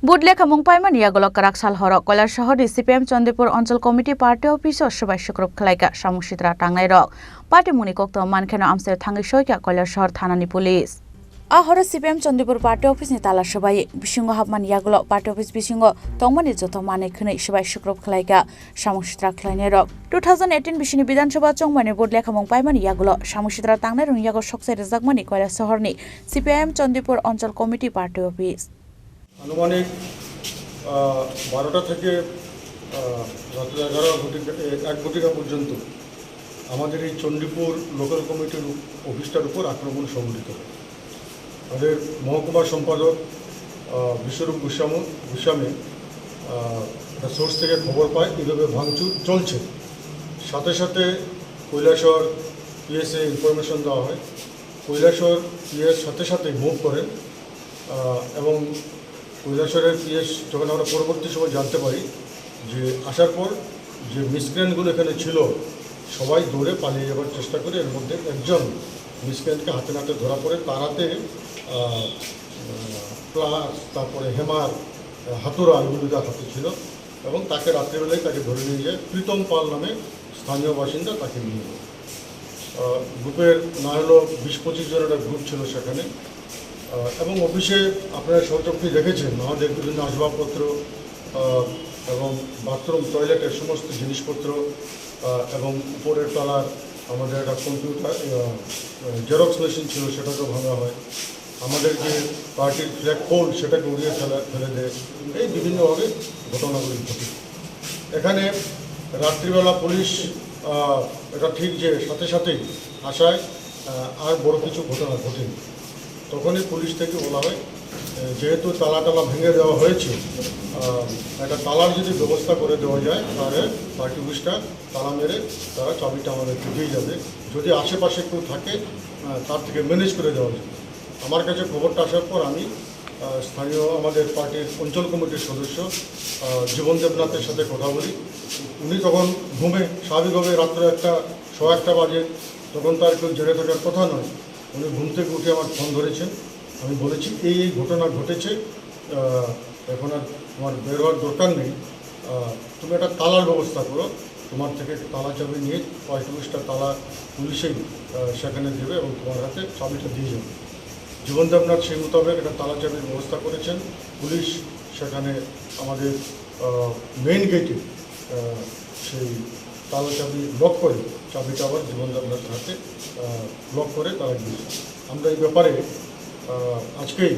বুটলেখা মুংপাইমানি ইয়াগলক কারাকসাল হরক Kailashahar CPM Chandrapur অঞ্চল committee party office সবাই শুক্রব খেলাইকা সামুসিত্রা টাংনাই রক পার্টি মুনি কক্ত মানখেন আমসের থাঙ্গি সইকা কৈলাসহর থানানি police ahora CPM Chandrapur party office ni tala সবাই বিসিঙ্গ হাবমান ইয়াগলক পার্টি অফিস বিসিঙ্গ তংমানি যত মানে খनै সবাই শুক্রব খেলাইকা সামুসিত্রা খেলাইনাই রক 2018 বিসিনি বিধানসভা চংমানি বুটলেখা মুংপাইমানি ইয়াগলক সামুসিত্রা টাংনাই রং ইয়াগল সকসে রেজাকমানি কৈলাসহরনি CPM চন্দ্রপুর অঞ্চল কমিটি পার্টি অফিস আনুমানিক 12টা থেকে রাত্রি 1 ঘটিকা পর্যন্ত আমাদের এই চণ্ডীপুর লোকাল কমিটির অফিসটার উপর আক্রমণ সংঘটিত হয়। আমাদের মহকুমা সম্পাদক বিশ্বরূপ গোস্বামী একটা সোর্স থেকে খবর পায় এইভাবে ভাঙচুর চলছে। সাথে সাথে কৈলাসহর পিএসএ ইনফরমেশন দেওয়া হয়। কৈলাসহর পিএস সাথে সাথে মুভ করেন এবং কৈলাসহরের পিএস যখন আমরা পরবর্তী সময় জানতে পারি যে আসার পর যে মিসক্রিয়েন্টগুলো এখানে ছিল সবাই দৌড়ে পালিয়ে যাওয়ার চেষ্টা করে। এর মধ্যে একজন মিসক্রিয়েন্টকে হাতে নাতে ধরা পড়ে, তার হাতে প্লাস তারপরে হেমার হাতুড়া এগুলো তার হাতে ছিল এবং তাকে রাত্রিবেলায় তাকে ধরে নিয়ে যায়। প্রীতম পাল নামে স্থানীয় বাসিন্দা তাকে নিয়ে যায়। গ্রুপের না হলো 20-25 জনের একটা গ্রুপ ছিল সেখানে এবং অফিসে আপনারা সচক্ষে দেখেছেন আমাদের বিভিন্ন আসবাবপত্র এবং বাথরুম টয়লেটের সমস্ত জিনিসপত্র এবং উপরের তলার আমাদের একটা কম্পিউটার জেরক্স মেশিন ছিল সেটাকেও ভাঙা হয়। আমাদের যে পার্টির ফ্ল্যাগ পোল সেটাকে উড়িয়ে ফেলে দেয়। এই বিভিন্নভাবে ঘটনাগুলি ঘটে। এখানে রাত্রিবেলা পুলিশ এটা ঠিক যে সাথে সাথেই আসায় আর বড় কিছু ঘটনা ঘটেনি। তখনই পুলিশ থেকে বলা হয় যেহেতু তালা ভেঙে দেওয়া হয়েছে, একটা তালার যদি ব্যবস্থা করে দেওয়া যায় তাহলে পার্টি অফিসটা তালা মেরে তারা চাবিটা আমাদেরকে দিয়ে যাবে। যদি আশেপাশে কেউ থাকে তার থেকে ম্যানেজ করে দেওয়া যাবে। আমার কাছে খবরটা আসার পর আমি স্থানীয় আমাদের পার্টির অঞ্চল কমিটির সদস্য জীবন দেবনাথের সাথে কথা বলি। উনি তখন ঘুমে স্বাভাবিকভাবে রাত্রে 1:15 বাজে, তখন তার কেউ জেনে থাকার কথা নয়। উনি ঘুম থেকে উঠে আমার ফোন ধরেছেন। আমি বলেছি এই ঘটনা ঘটেছে, এখন আর তোমার বের হওয়ার দরকার নেই, তুমি একটা তালার ব্যবস্থা করো, তোমার থেকে তালা চাবি নিয়ে পার্টি অফিসটা তালা পুলিশেই সেখানে দেবে এবং তোমার হাতে চাবিটা দিয়ে যাবে। জীবন দেবনাথ সেই মোতাবেক একটা তালা চাবির ব্যবস্থা করেছেন। পুলিশ সেখানে আমাদের মেইন গেটে সেই তালা চাবি লক করে চাবিটা আবার জীবন দেবনাথের হাতে লক করে তারা গিয়েছে। আমরা এই ব্যাপারে আজকেই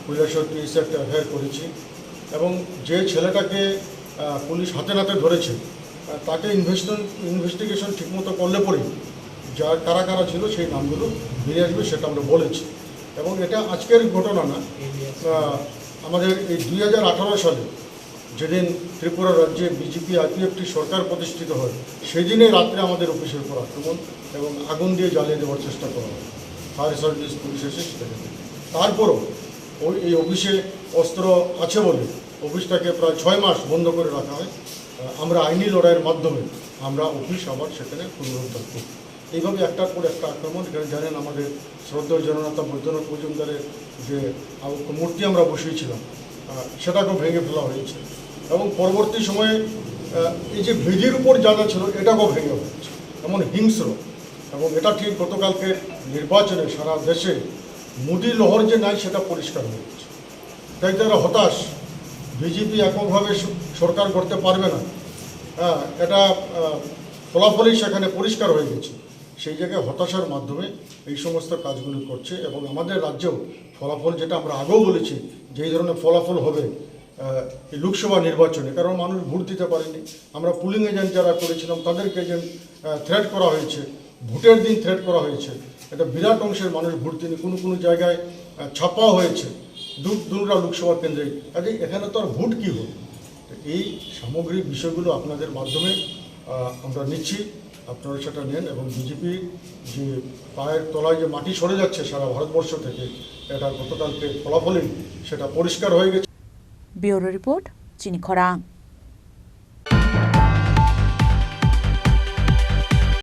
কৈলাসহর পিএসে একটা এফআইআর করেছি এবং যে ছেলেটাকে পুলিশ হাতে নাতে ধরেছে তাকে ইনভেস্টিগেশন ঠিকমতো করলে পরেই কারা কারা ছিল সেই নামগুলো বেরিয়ে আসবে সেটা আমরা বলেছি। এবং এটা আজকের ঘটনা না, আমাদের এই 2018 সালে যেদিন ত্রিপুরা রাজ্যে বিজেপি আইপিএফটি সরকার প্রতিষ্ঠিত হয় সেই দিনে রাত্রে আমাদের অফিসের উপর আক্রমণ এবং আগুন দিয়ে জ্বালিয়ে দেওয়ার চেষ্টা করা হয়। ফায়ার সার্ভিস পুলিশ এসে সেটাকে দেখে। তারপরও এই অফিসে অস্ত্র আছে বলে অফিসটাকে প্রায় 6 মাস বন্ধ করে রাখা হয়। আমরা আইনি লড়াইয়ের মাধ্যমে আমরা অফিস আবার সেখানে পুনরুদ্ধার করি। এইভাবে একটার পর একটা আক্রমণ। এখানে জানেন আমাদের শ্রদ্ধেয় জননেতা বৈদ্যনাথ মজুমদারের যে মূর্তি আমরা বসিয়েছিলাম সেটাকেও ভেঙে ফেলা হয়েছে এবং পরবর্তী সময়ে এই যে ভেজির উপর যা ছিল এটাকেও ভেঙে হয়েছে, এমন হিংস্র। এবং এটা ঠিক গতকালকে নির্বাচনে সারা দেশে মোদি লহর যে নাই সেটা পরিষ্কার হয়েছে। তাই তারা হতাশ, বিজেপি এককভাবে সরকার করতে পারবে না, এটা ফলাফলই সেখানে পরিষ্কার হয়ে গেছে। সেই জায়গায় হতাশার মাধ্যমে এই সমস্ত কাজগুলো করছে এবং আমাদের রাজ্যেও ফলাফল যেটা আমরা আগেও বলেছি যে এই ধরনের ফলাফল হবে এই লোকসভা নির্বাচনে, কারণ মানুষ ভোট দিতে পারেনি। আমরা পুলিং এজেন্ট যারা করেছিলাম তাদেরকে এজেন্ট থ্রেট করা হয়েছে, ভোটের দিন থ্রেট করা হয়েছে। এটা বিরাট অংশের মানুষ ভোট দিনে কোনো জায়গায় ছাপাও হয়েছে দুর্গা লোকসভা কেন্দ্রে। কাজে এখানে তো আর ভোট কী হবে। এই সামগ্রিক বিষয়গুলো আপনাদের মাধ্যমে আমরা নিচ্ছি, আপনারা সেটা নেন এবং বিজেপি যে পায়ের তলায় যে মাটি সরে যাচ্ছে সারা ভারতবর্ষ থেকে, এটা গতকালকে ফলাফলই সেটা পরিষ্কার হয়ে গেছে। ব্যুরো রিপোর্ট, চিনি খরাং।